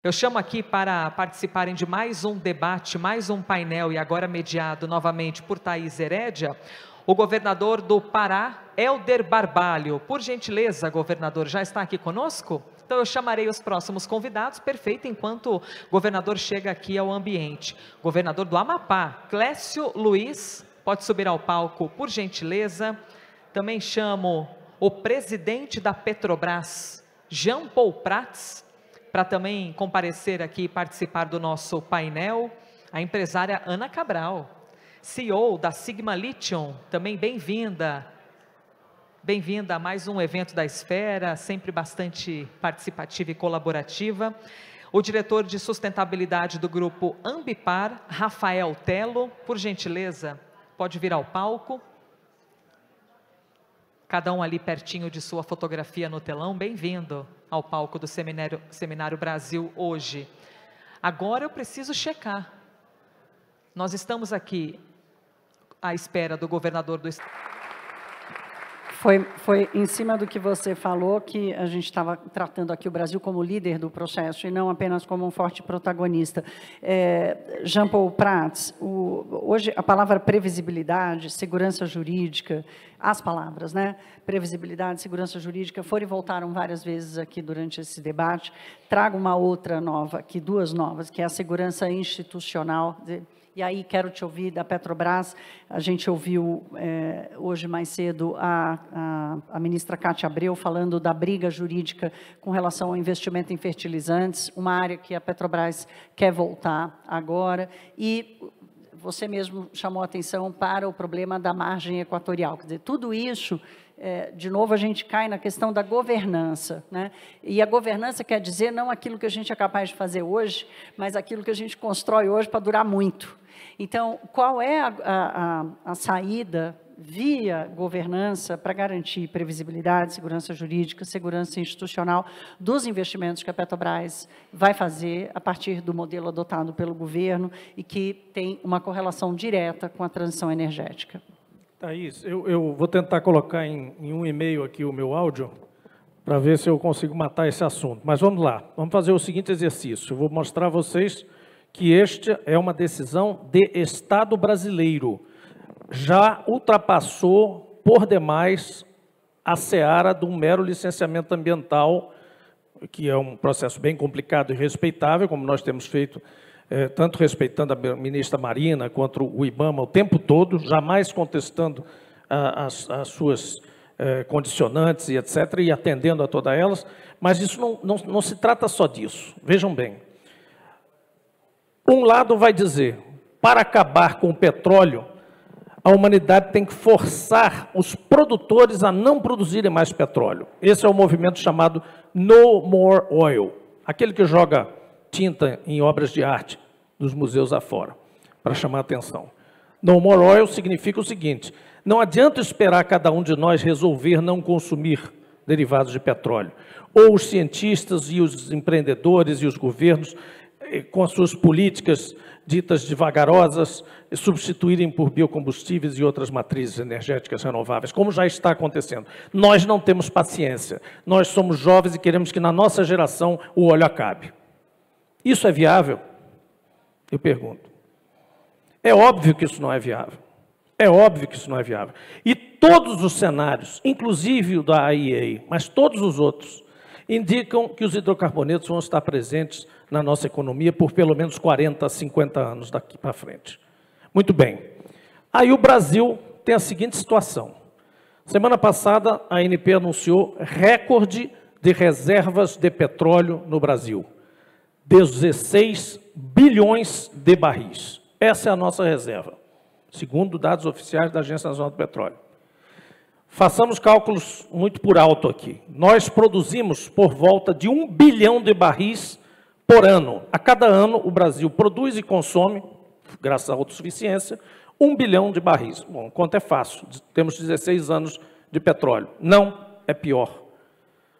Eu chamo aqui para participarem de mais um debate, mais um painel, e agora mediado novamente por Thaís Herédia, o governador do Pará, Helder Barbalho. Por gentileza, governador, já está aqui conosco? Então eu chamarei os próximos convidados, perfeito, enquanto o governador chega aqui ao ambiente. Governador do Amapá, Clécio Luiz, pode subir ao palco, por gentileza. Também chamo o presidente da Petrobras, Jean Paul Prats, para também comparecer aqui e participar do nosso painel, a empresária Ana Cabral, CEO da Sigma Lithium, também bem-vinda. Bem-vinda a mais um evento da Esfera, sempre bastante participativa e colaborativa. O diretor de sustentabilidade do grupo Ambipar, Rafael Tello, por gentileza, pode vir ao palco. Cada um ali pertinho de sua fotografia no telão, bem-vindo ao palco do Seminário Brasil hoje. Agora eu preciso checar. Nós estamos aqui à espera do governador do estado. Foi em cima do que você falou que a gente estava tratando aqui o Brasil como líder do processo e não apenas como um forte protagonista. Jean Paul Prats, hoje a palavra previsibilidade, segurança jurídica, as palavras, né? Previsibilidade, segurança jurídica, foram e voltaram várias vezes aqui durante esse debate. Trago uma outra nova, aqui duas novas, que é a segurança institucional. E aí quero te ouvir da Petrobras. A gente ouviu hoje mais cedo a ministra Cátia Abreu falando da briga jurídica com relação ao investimento em fertilizantes, uma área que a Petrobras quer voltar agora. E você mesmo chamou a atenção para o problema da margem equatorial. Quer dizer, tudo isso, de novo, a gente cai na questão da governança, né? E a governança quer dizer não aquilo que a gente é capaz de fazer hoje, mas aquilo que a gente constrói hoje para durar muito. Então, qual é a saída via governança para garantir previsibilidade, segurança jurídica, segurança institucional dos investimentos que a Petrobras vai fazer a partir do modelo adotado pelo governo e que tem uma correlação direta com a transição energética? Thaís, eu vou tentar colocar em um e-mail aqui o meu áudio para ver se eu consigo matar esse assunto. Mas vamos lá, vamos fazer o seguinte exercício. Eu vou mostrar a vocês que esta é uma decisão de Estado brasileiro. Já ultrapassou por demais a seara de um mero licenciamento ambiental, que é um processo bem complicado e respeitável, como nós temos feito, tanto respeitando a ministra Marina quanto o IBAMA o tempo todo, jamais contestando as suas condicionantes e etc., e atendendo a todas elas, mas isso não se trata só disso. Vejam bem. Um lado vai dizer, para acabar com o petróleo, a humanidade tem que forçar os produtores a não produzirem mais petróleo. Esse é o movimento chamado No More Oil, aquele que joga tinta em obras de arte dos museus afora, para chamar a atenção. No More Oil significa o seguinte, não adianta esperar cada um de nós resolver não consumir derivados de petróleo. Ou os cientistas e os empreendedores e os governos, com as suas políticas ditas devagarosas, substituírem por biocombustíveis e outras matrizes energéticas renováveis, como já está acontecendo. Nós não temos paciência. Nós somos jovens e queremos que na nossa geração o óleo acabe. Isso é viável? Eu pergunto. É óbvio que isso não é viável. É óbvio que isso não é viável. E todos os cenários, inclusive o da IEA, mas todos os outros, indicam que os hidrocarbonetos vão estar presentes na nossa economia por pelo menos 40, 50 anos daqui para frente. Muito bem. Aí o Brasil tem a seguinte situação. Semana passada, a ANP anunciou recorde de reservas de petróleo no Brasil. 16 bilhões de barris. Essa é a nossa reserva, segundo dados oficiais da Agência Nacional do Petróleo. Façamos cálculos muito por alto aqui. Nós produzimos por volta de 1 bilhão de barris por ano. A cada ano, o Brasil produz e consome, graças à autossuficiência, 1 bilhão de barris. Bom, quanto é fácil, temos 16 anos de petróleo. Não, é pior,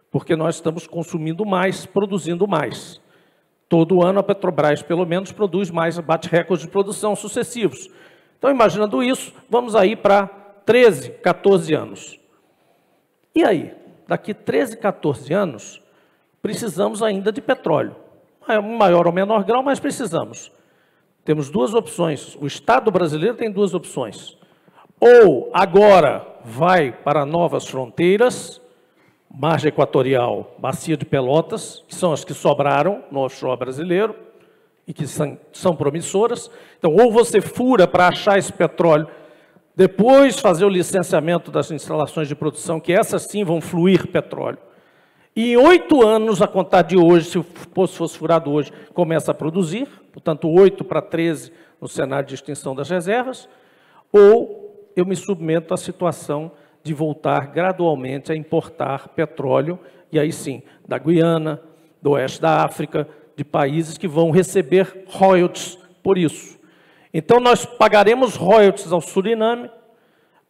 porque nós estamos consumindo mais, produzindo mais. Todo ano a Petrobras, pelo menos, produz mais, bate recordes de produção sucessivos. Então, imaginando isso, vamos aí para 13, 14 anos. E aí, daqui 13, 14 anos, precisamos ainda de petróleo. em maior ou menor grau, mas precisamos. Temos duas opções. O Estado brasileiro tem duas opções. Ou agora vai para novas fronteiras, margem equatorial, bacia de Pelotas, que são as que sobraram no offshore brasileiro e que são promissoras. Então, ou você fura para achar esse petróleo, depois fazer o licenciamento das instalações de produção, que essas sim vão fluir petróleo. E em 8 anos, a contar de hoje, se o poço fosse furado hoje, começa a produzir, portanto, 8 para 13 no cenário de extinção das reservas, ou eu me submeto à situação de voltar gradualmente a importar petróleo, e aí sim, da Guiana, do oeste da África, de países que vão receber royalties por isso. Então, nós pagaremos royalties ao Suriname,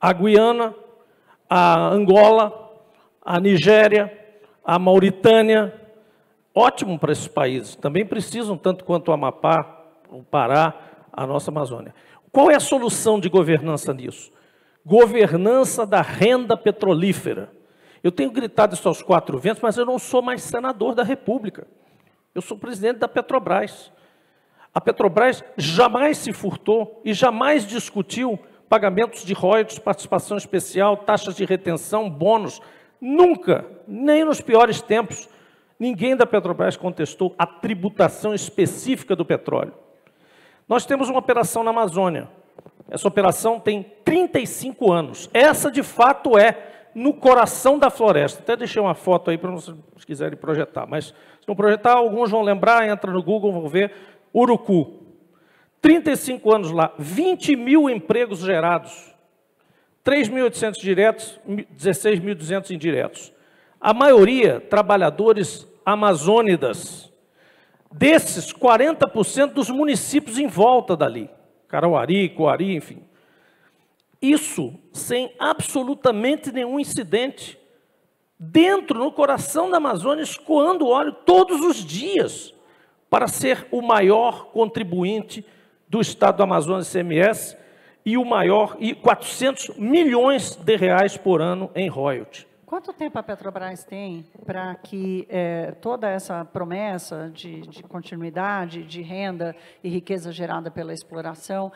à Guiana, à Angola, à Nigéria, à Mauritânia. Ótimo para esses países, também precisam tanto quanto o Amapá, o Pará, a nossa Amazônia. Qual é a solução de governança nisso? Governança da renda petrolífera. Eu tenho gritado isso aos 4 ventos, mas eu não sou mais senador da República. Eu sou presidente da Petrobras. A Petrobras jamais se furtou e jamais discutiu pagamentos de royalties, participação especial, taxas de retenção, bônus. Nunca, nem nos piores tempos, ninguém da Petrobras contestou a tributação específica do petróleo. Nós temos uma operação na Amazônia. Essa operação tem 35 anos. Essa, de fato, é no coração da floresta. Até deixei uma foto aí para vocês quiserem projetar. Mas, se não projetar, alguns vão lembrar, entra no Google, vão ver Urucu. 35 anos lá, 20 mil empregos gerados. 3.800 diretos, 16.200 indiretos. A maioria, trabalhadores amazônidas. Desses, 40% dos municípios em volta dali. Carauari, Coari, enfim. Isso sem absolutamente nenhum incidente. Dentro, no coração da Amazônia, escoando óleo todos os dias, para ser o maior contribuinte do Estado do Amazonas ICMS e o maior, e 400 milhões de reais por ano em royalties. Quanto tempo a Petrobras tem para que toda essa promessa de continuidade, de renda e riqueza gerada pela exploração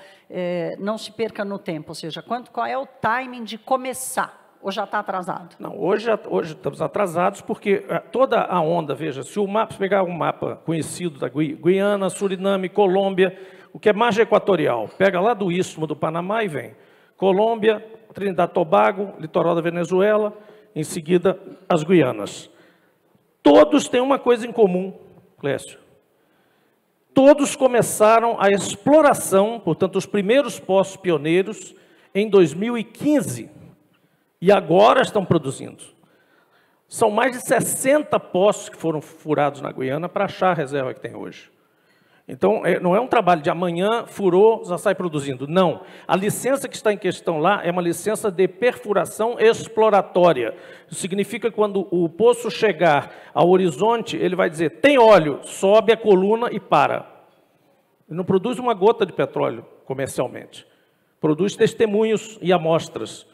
não se perca no tempo? Ou seja, qual é o timing de começar? Ou já está atrasado? Não, hoje estamos atrasados porque toda a onda, veja, se o mapa, pegar um mapa conhecido da Guiana, Suriname, Colômbia, o que é margem equatorial, pega lá do Istmo do Panamá e vem. Colômbia, Trinidad e Tobago, litoral da Venezuela, em seguida as Guianas. Todos têm uma coisa em comum, Clécio. Todos começaram a exploração, portanto, os primeiros poços pioneiros, em 2015. E agora estão produzindo. São mais de 60 poços que foram furados na Guiana para achar a reserva que tem hoje. Então, não é um trabalho de amanhã, furou, já sai produzindo. Não. A licença que está em questão lá é uma licença de perfuração exploratória. Isso significa que quando o poço chegar ao horizonte, ele vai dizer, tem óleo, sobe a coluna e para. Ele não produz uma gota de petróleo comercialmente. Produz testemunhos e amostras.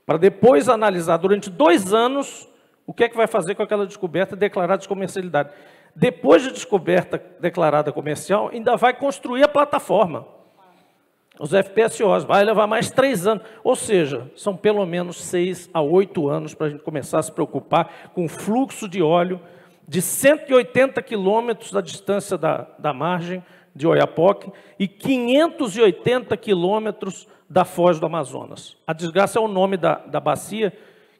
Para depois analisar durante 2 anos o que é que vai fazer com aquela descoberta declarada de comercialidade. Depois de descoberta declarada comercial, ainda vai construir a plataforma. Os FPSOs, vai levar mais 3 anos. Ou seja, são pelo menos 6 a 8 anos para a gente começar a se preocupar com o fluxo de óleo de 180 quilômetros da distância da margem de Oiapoque e 580 quilômetros da Foz do Amazonas. A desgraça é o nome da bacia,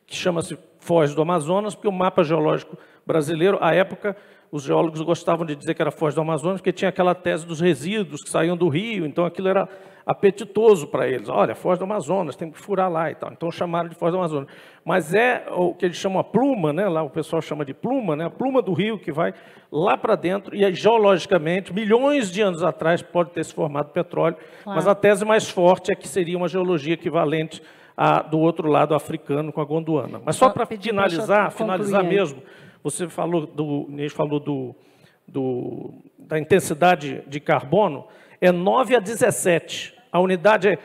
que chama-se Foz do Amazonas, porque o mapa geológico brasileiro, à época, os geólogos gostavam de dizer que era Foz do Amazonas, porque tinha aquela tese dos resíduos que saíam do rio, então aquilo era apetitoso para eles. Olha, Foz do Amazonas, tem que furar lá e tal. Então chamaram de Foz do Amazonas. Mas é o que eles chamam a pluma, né? Lá o pessoal chama de pluma, né? A pluma do rio que vai lá para dentro, e aí, geologicamente, milhões de anos atrás pode ter se formado petróleo, claro. Mas a tese mais forte é que seria uma geologia equivalente do outro lado africano com a Gondwana. Mas só para finalizar mesmo, você falou da intensidade de carbono, é 9 a 17. A unidade é,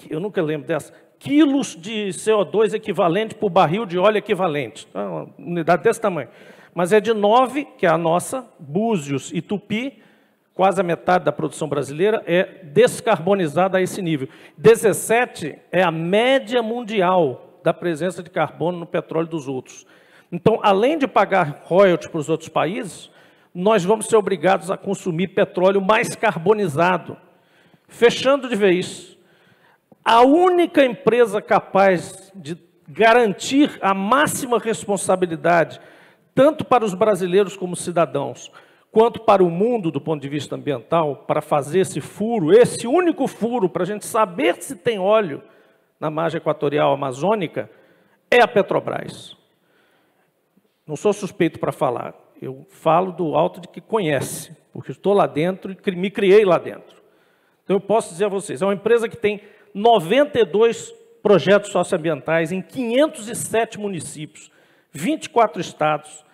eu nunca lembro dessa, quilos de CO2 equivalente por barril de óleo equivalente. Então, uma unidade desse tamanho. mas é de 9, que é a nossa, Búzios e Tupi, quase a metade da produção brasileira é descarbonizada a esse nível. 17 é a média mundial da presença de carbono no petróleo dos outros. Então, além de pagar royalties para os outros países, nós vamos ser obrigados a consumir petróleo mais carbonizado. Fechando de vez, a única empresa capaz de garantir a máxima responsabilidade, tanto para os brasileiros como cidadãos, quanto para o mundo do ponto de vista ambiental, para fazer esse furo, esse único furo, para a gente saber se tem óleo na margem equatorial amazônica, é a Petrobras. Não sou suspeito para falar, eu falo do alto de que conhece, porque estou lá dentro e me criei lá dentro. Então eu posso dizer a vocês, é uma empresa que tem 92 projetos socioambientais em 507 municípios, 24 estados,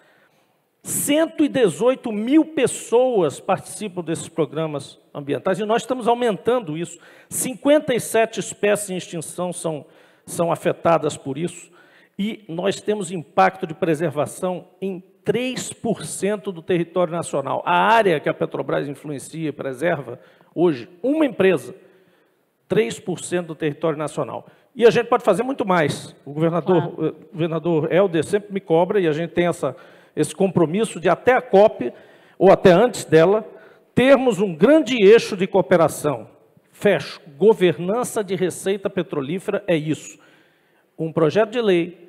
118 mil pessoas participam desses programas ambientais, e nós estamos aumentando isso. 57 espécies em extinção são afetadas por isso, e nós temos impacto de preservação em 3% do território nacional. A área que a Petrobras influencia e preserva, hoje, uma empresa, 3% do território nacional. E a gente pode fazer muito mais. O governador Helder sempre me cobra, e a gente tem esse compromisso de até a COP, ou até antes dela, termos um grande eixo de cooperação. Fecho. Governança de receita petrolífera é isso. Um projeto de lei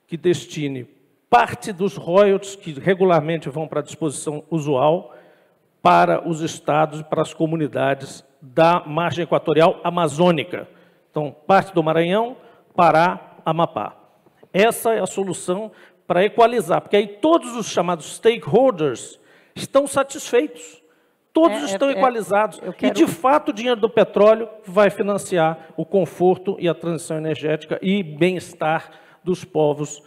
que destine parte dos royalties que regularmente vão para a disposição usual para os estados e para as comunidades da margem equatorial amazônica. Então, parte do Maranhão, Pará, Amapá. Essa é a solução para equalizar, porque aí todos os chamados stakeholders estão satisfeitos. Todos estão equalizados. E, de fato, o dinheiro do petróleo vai financiar o conforto e a transição energética e bem-estar dos povos,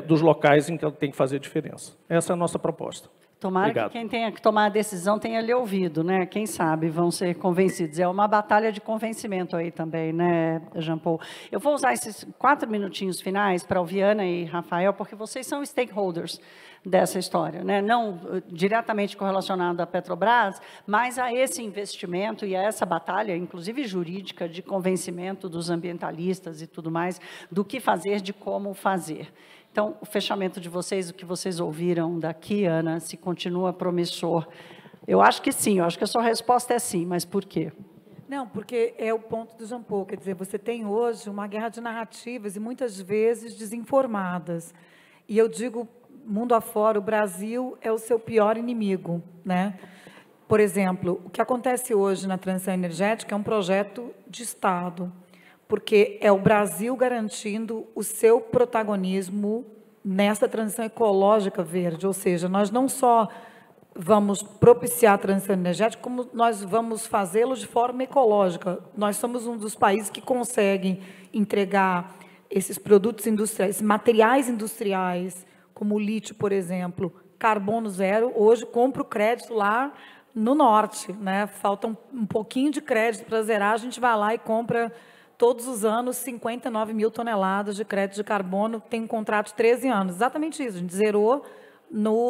dos locais em que tem que fazer diferença. Essa é a nossa proposta. Tomara Obrigado. Que quem tenha que tomar a decisão tenha lhe ouvido, né? Quem sabe vão ser convencidos. É uma batalha de convencimento aí também, né, Jean Paul? Eu vou usar esses 4 minutinhos finais para o Viana e Rafael, porque vocês são stakeholders dessa história, né? Não diretamente correlacionado à Petrobras, mas a esse investimento e a essa batalha, inclusive jurídica, de convencimento dos ambientalistas e tudo mais, do que fazer, de como fazer. Então, o fechamento de vocês, o que vocês ouviram daqui, Ana, se continua promissor? Eu acho que sim, eu acho que a sua resposta é sim, mas por quê? Não, porque é o ponto do Jean Paul, quer dizer, você tem hoje uma guerra de narrativas e muitas vezes desinformadas. E eu digo, mundo afora, o Brasil é o seu pior inimigo, né? Por exemplo, o que acontece hoje na transição energética é um projeto de Estado, porque é o Brasil garantindo o seu protagonismo nessa transição ecológica verde, ou seja, nós não só vamos propiciar a transição energética, como nós vamos fazê-lo de forma ecológica. Nós somos um dos países que conseguem entregar esses produtos industriais, materiais industriais, como o lítio, por exemplo, carbono zero. Hoje, compro o crédito lá no norte, né? Falta um pouquinho de crédito para zerar, a gente vai lá e compra todos os anos 59 mil toneladas de crédito de carbono, tem um contrato de 13 anos. Exatamente isso, a gente zerou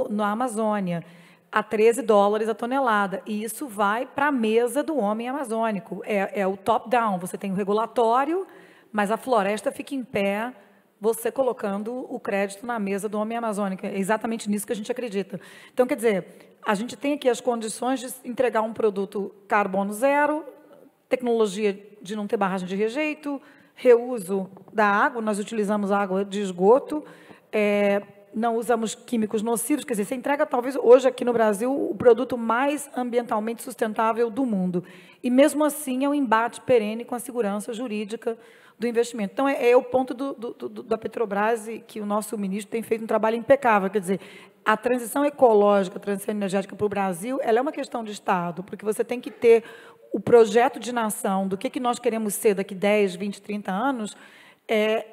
na Amazônia, a $13 a tonelada. E isso vai para a mesa do homem amazônico. É o top-down, você tem o regulatório, mas a floresta fica em pé, você colocando o crédito na mesa do homem amazônico. É exatamente nisso que a gente acredita. Então, quer dizer, a gente tem aqui as condições de entregar um produto carbono zero, tecnologia de não ter barragem de rejeito, reuso da água, nós utilizamos água de esgoto, não usamos químicos nocivos, quer dizer, você entrega, talvez, hoje aqui no Brasil, o produto mais ambientalmente sustentável do mundo. E, mesmo assim, é um embate perene com a segurança jurídica do investimento. Então, é o ponto da Petrobras, e que o nosso ministro tem feito um trabalho impecável, quer dizer, a transição ecológica, a transição energética para o Brasil, ela é uma questão de Estado, porque você tem que ter o projeto de nação do que nós queremos ser daqui 10, 20, 30 anos,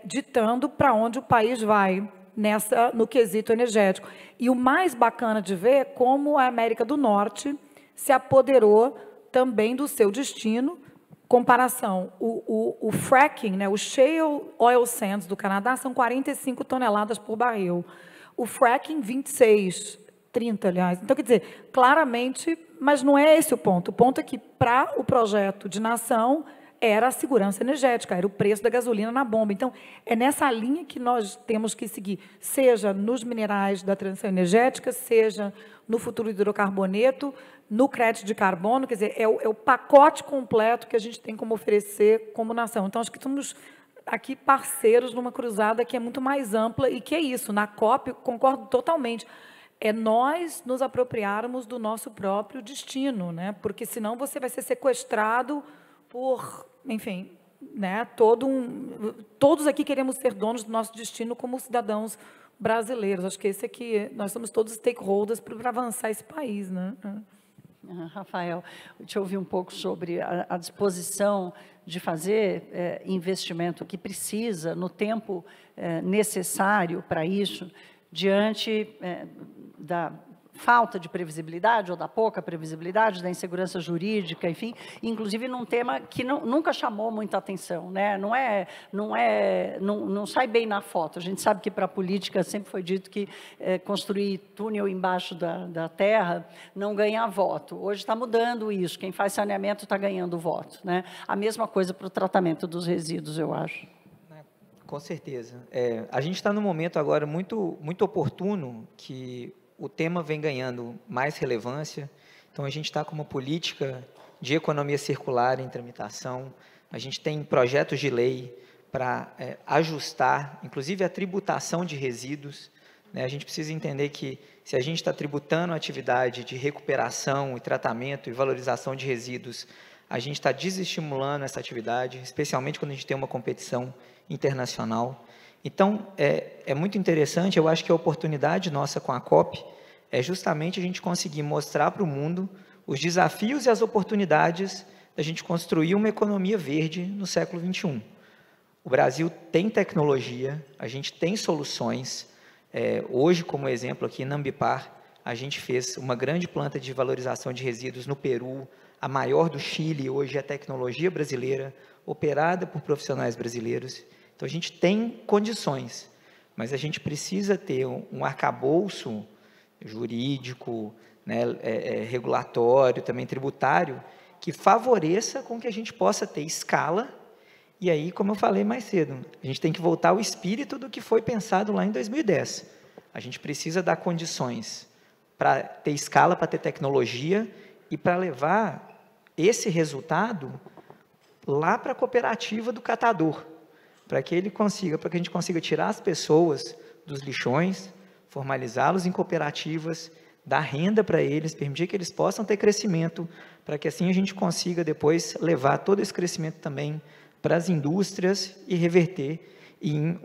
ditando para onde o país vai no quesito energético. E o mais bacana de ver é como a América do Norte se apoderou também do seu destino. Comparação, o fracking, né, o shale oil sands do Canadá, são 45 toneladas por barril. o fracking 26, 30, aliás. Então, quer dizer, claramente, mas não é esse o ponto. O ponto é que, para o projeto de nação, era a segurança energética, era o preço da gasolina na bomba. Então, é nessa linha que nós temos que seguir, seja nos minerais da transição energética, seja no futuro do hidrocarboneto, no crédito de carbono, quer dizer, é o pacote completo que a gente tem como oferecer como nação. Então, acho que somos aqui parceiros numa cruzada que é muito mais ampla e que é isso, na COP, concordo totalmente, é nós nos apropriarmos do nosso próprio destino, né? Porque senão você vai ser sequestrado por, enfim, né? Todos aqui queremos ser donos do nosso destino como cidadãos brasileiros. Acho que esse aqui, nós somos todos stakeholders para avançar esse país, né? Rafael, deixa eu ouvir um pouco sobre a disposição de fazer investimento que precisa, no tempo necessário para isso, diante da falta de previsibilidade, ou da pouca previsibilidade, da insegurança jurídica, enfim, inclusive num tema que nunca chamou muita atenção, né? Não sai bem na foto. A gente sabe que para a política sempre foi dito que construir túnel embaixo da terra não ganha voto. Hoje está mudando isso, quem faz saneamento está ganhando voto, né? A mesma coisa para o tratamento dos resíduos, eu acho. Com certeza. A gente está num momento agora muito oportuno que o tema vem ganhando mais relevância. Então, a gente está com uma política de economia circular em tramitação. A gente tem projetos de lei para ajustar, inclusive, a tributação de resíduos. Né? A gente precisa entender que, se a gente está tributando a atividade de recuperação e tratamento e valorização de resíduos, a gente está desestimulando essa atividade, especialmente quando a gente tem uma competição internacional. Então, é muito interessante, eu acho que a oportunidade nossa com a COP é justamente a gente conseguir mostrar para o mundo os desafios e as oportunidades da gente construir uma economia verde no século XXI. O Brasil tem tecnologia, a gente tem soluções. Hoje, como exemplo, aqui na Ambipar, a gente fez uma grande planta de valorização de resíduos no Peru, a maior do Chile, hoje é tecnologia brasileira, operada por profissionais brasileiros. Então, a gente tem condições, mas a gente precisa ter um arcabouço jurídico, né, regulatório, também tributário, que favoreça com que a gente possa ter escala. E aí, como eu falei mais cedo, a gente tem que voltar ao espírito do que foi pensado lá em 2010. A gente precisa dar condições para ter escala, para ter tecnologia e para levar esse resultado lá para a cooperativa do catador, para que a gente consiga tirar as pessoas dos lixões, formalizá-los em cooperativas, dar renda para eles, permitir que eles possam ter crescimento, para que assim a gente consiga depois levar todo esse crescimento também para as indústrias e reverter em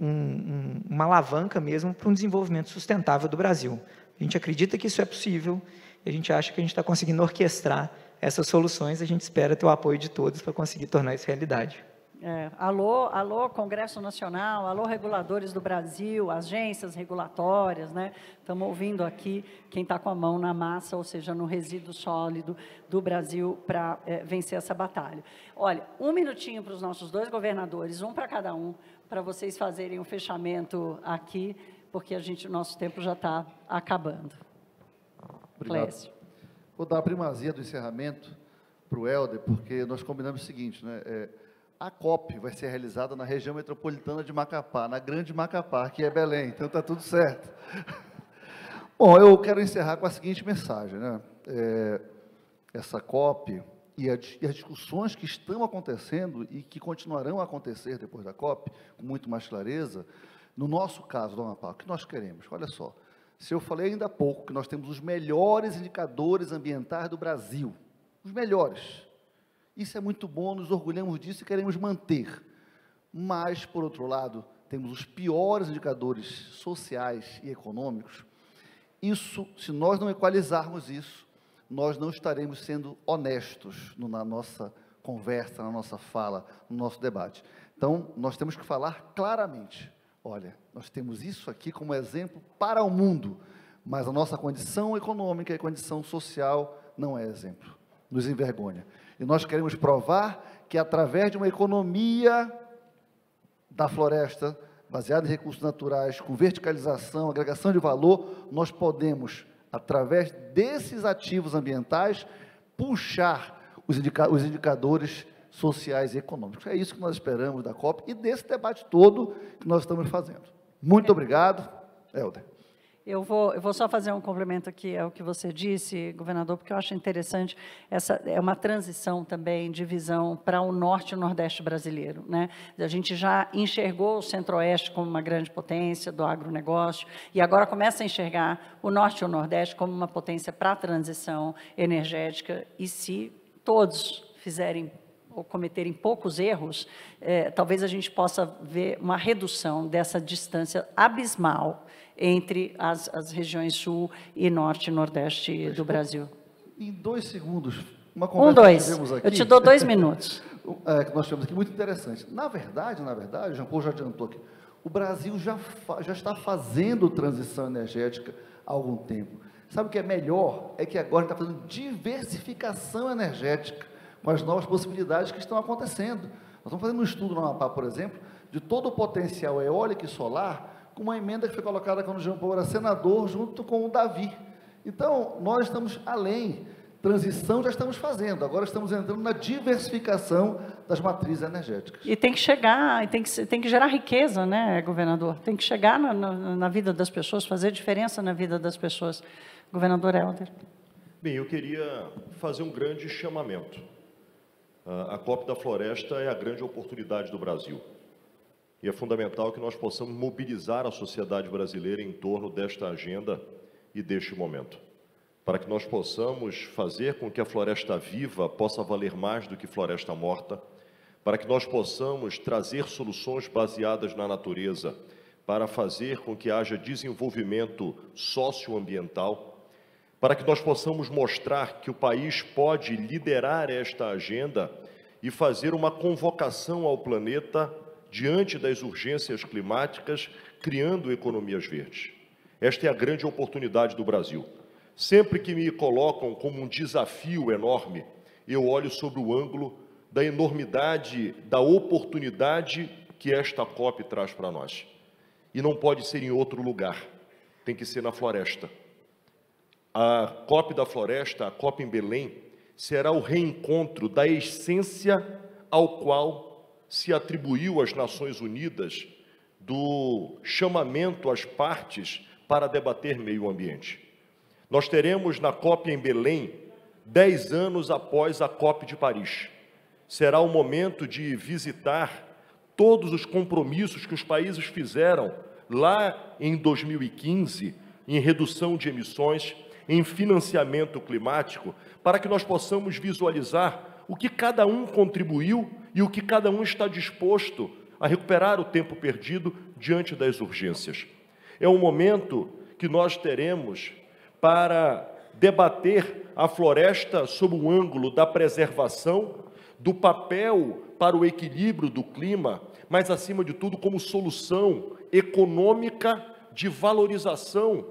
uma alavanca mesmo para um desenvolvimento sustentável do Brasil. A gente acredita que isso é possível e a gente acha que a gente está conseguindo orquestrar essas soluções. A gente espera ter o apoio de todos para conseguir tornar isso realidade. Alô, Congresso Nacional, alô, reguladores do Brasil, agências regulatórias, né? Estamos ouvindo aqui quem está com a mão na massa, ou seja, no resíduo sólido do Brasil para vencer essa batalha. Olha, 1 minutinho para os nossos 2 governadores, um para cada um, para vocês fazerem um fechamento aqui, porque o nosso tempo já está acabando. Obrigado. Clécio. Vou dar a primazia do encerramento para o Helder, porque nós combinamos o seguinte, né? A COP vai ser realizada na região metropolitana de Macapá, na Grande Macapá, que é Belém, então está tudo certo. Bom, eu quero encerrar com a seguinte mensagem, né? Essa COP e as discussões que estão acontecendo e que continuarão a acontecer depois da COP, com muito mais clareza, no nosso caso do Amapá, o que nós queremos? Olha só, se eu falei ainda há pouco que nós temos os melhores indicadores ambientais do Brasil, os melhores. Isso é muito bom, nos orgulhamos disso e queremos manter. Mas, por outro lado, temos os piores indicadores sociais e econômicos. Isso, se nós não equalizarmos isso, nós não estaremos sendo honestos na nossa conversa, na nossa fala, no nosso debate. Então, nós temos que falar claramente. Olha, nós temos isso aqui como exemplo para o mundo, mas a nossa condição econômica e condição social não é exemplo. Nos envergonha. E nós queremos provar que, através de uma economia da floresta, baseada em recursos naturais, com verticalização, agregação de valor, nós podemos, através desses ativos ambientais, puxar os indicadores sociais e econômicos. É isso que nós esperamos da COP e desse debate todo que nós estamos fazendo. Muito obrigado, Helder. Eu vou só fazer um complemento aqui ao que você disse, governador, porque eu acho interessante, essa é uma transição também de visão para o norte e o nordeste brasileiro, né? A gente já enxergou o centro-oeste como uma grande potência do agronegócio, e agora começa a enxergar o norte e o nordeste como uma potência para a transição energética, e se todos fizerem ou cometerem poucos erros, talvez a gente possa ver uma redução dessa distância abismal entre as regiões sul e norte e nordeste do Brasil. Em 2 segundos, uma conversa que tivemos aqui... Eu te dou 2 minutos. Que nós tivemos aqui, muito interessante. Na verdade, o Jean Paul já adiantou aqui, o Brasil já está fazendo transição energética há algum tempo. Sabe o que é melhor? É que agora está fazendo diversificação energética com as novas possibilidades que estão acontecendo. Nós estamos fazendo um estudo no Amapá, por exemplo, de todo o potencial eólico e solar, com uma emenda que foi colocada quando o Jean Paul era senador, junto com o Davi. Então, nós estamos além. Transição já estamos fazendo, agora estamos entrando na diversificação das matrizes energéticas. E tem que chegar, tem que gerar riqueza, né, governador? Tem que chegar na vida das pessoas, fazer diferença na vida das pessoas. Governador Helder. Bem, eu queria fazer um grande chamamento. A COP da Floresta é a grande oportunidade do Brasil. E é fundamental que nós possamos mobilizar a sociedade brasileira em torno desta agenda e deste momento, para que nós possamos fazer com que a floresta viva possa valer mais do que floresta morta, para que nós possamos trazer soluções baseadas na natureza, para fazer com que haja desenvolvimento socioambiental, para que nós possamos mostrar que o país pode liderar esta agenda e fazer uma convocação ao planeta diante das urgências climáticas, criando economias verdes. Esta é a grande oportunidade do Brasil. Sempre que me colocam como um desafio enorme, eu olho sobre o ângulo da enormidade, da oportunidade que esta COP traz para nós. E não pode ser em outro lugar, tem que ser na floresta. A COP da Floresta, a COP em Belém, será o reencontro da essência ao qual se atribuiu às Nações Unidas do chamamento às partes para debater meio ambiente. Nós teremos na COP em Belém 10 anos após a COP de Paris. Será o momento de visitar todos os compromissos que os países fizeram lá em 2015 em redução de emissões, em financiamento climático, para que nós possamos visualizar o que cada um contribuiu e o que cada um está disposto a recuperar o tempo perdido diante das urgências. É um momento que nós teremos para debater a floresta sob o ângulo da preservação, do papel para o equilíbrio do clima, mas, acima de tudo, como solução econômica de valorização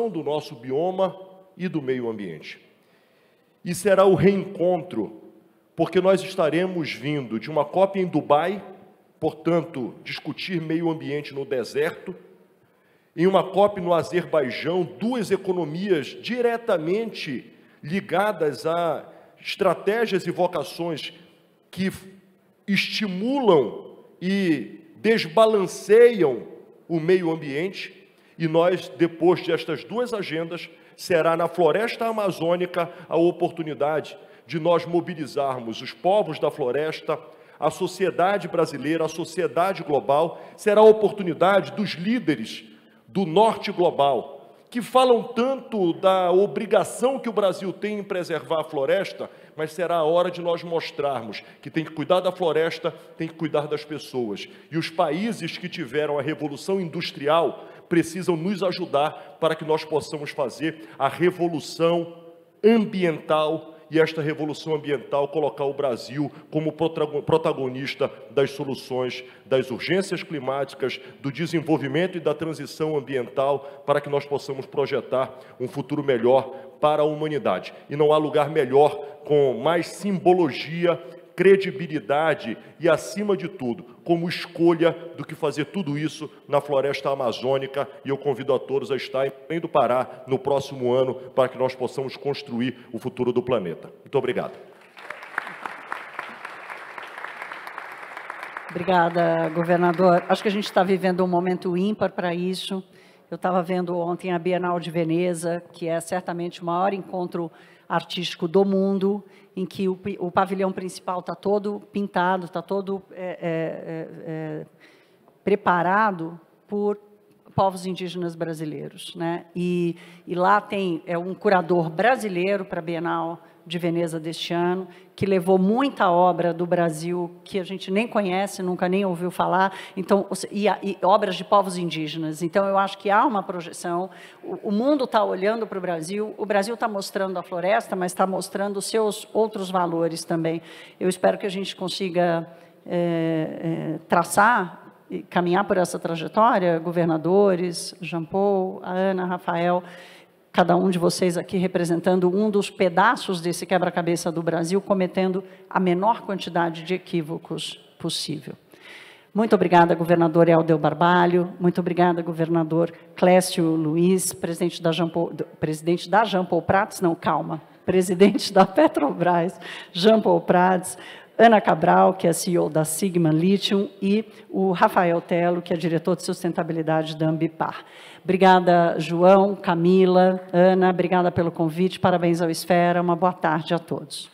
do nosso bioma e do meio ambiente. E será o reencontro, porque nós estaremos vindo de uma COP em Dubai, portanto, discutir meio ambiente no deserto, em uma COP no Azerbaijão, 2 economias diretamente ligadas a estratégias e vocações que estimulam e desbalanceiam o meio ambiente, e nós, depois destas 2 agendas, será na floresta amazônica a oportunidade de nós mobilizarmos os povos da floresta, a sociedade brasileira, a sociedade global. Será a oportunidade dos líderes do norte global, que falam tanto da obrigação que o Brasil tem em preservar a floresta, mas será a hora de nós mostrarmos que tem que cuidar da floresta, tem que cuidar das pessoas. E os países que tiveram a revolução industrial precisam nos ajudar para que nós possamos fazer a revolução ambiental, e esta revolução ambiental colocar o Brasil como protagonista das soluções, das urgências climáticas, do desenvolvimento e da transição ambiental, para que nós possamos projetar um futuro melhor para a humanidade. E não há lugar melhor, com mais simbologia credibilidade e, acima de tudo, como escolha do que fazer tudo isso na floresta amazônica. E eu convido a todos a estar em Belém do Pará no próximo ano para que nós possamos construir o futuro do planeta. Muito obrigado. Obrigada, governador. Acho que a gente está vivendo um momento ímpar para isso. Eu estava vendo ontem a Bienal de Veneza, que é certamente o maior encontro artístico do mundo, em que o pavilhão principal está todo pintado, está todo preparado por povos indígenas brasileiros, né? E lá tem um curador brasileiro para a Bienal de Veneza deste ano, que levou muita obra do Brasil que a gente nem conhece, nunca nem ouviu falar, então, e obras de povos indígenas. Então, eu acho que há uma projeção, o mundo está olhando para o Brasil está mostrando a floresta, mas está mostrando os seus outros valores também. Eu espero que a gente consiga traçar e caminhar por essa trajetória, governadores, Jean Paul, a Ana, Rafael, cada um de vocês aqui representando um dos pedaços desse quebra-cabeça do Brasil, cometendo a menor quantidade de equívocos possível. Muito obrigada, governador Helder Barbalho. Muito obrigada, governador Clécio Luiz, presidente da Jean Paul Prats, não, calma, presidente da Petrobras, Jean Paul Prats, Ana Cabral, que é CEO da Sigma Lithium, e o Rafael Tello, que é diretor de sustentabilidade da Ambipar. Obrigada, João, Camila, Ana, obrigada pelo convite, parabéns ao Esfera, uma boa tarde a todos.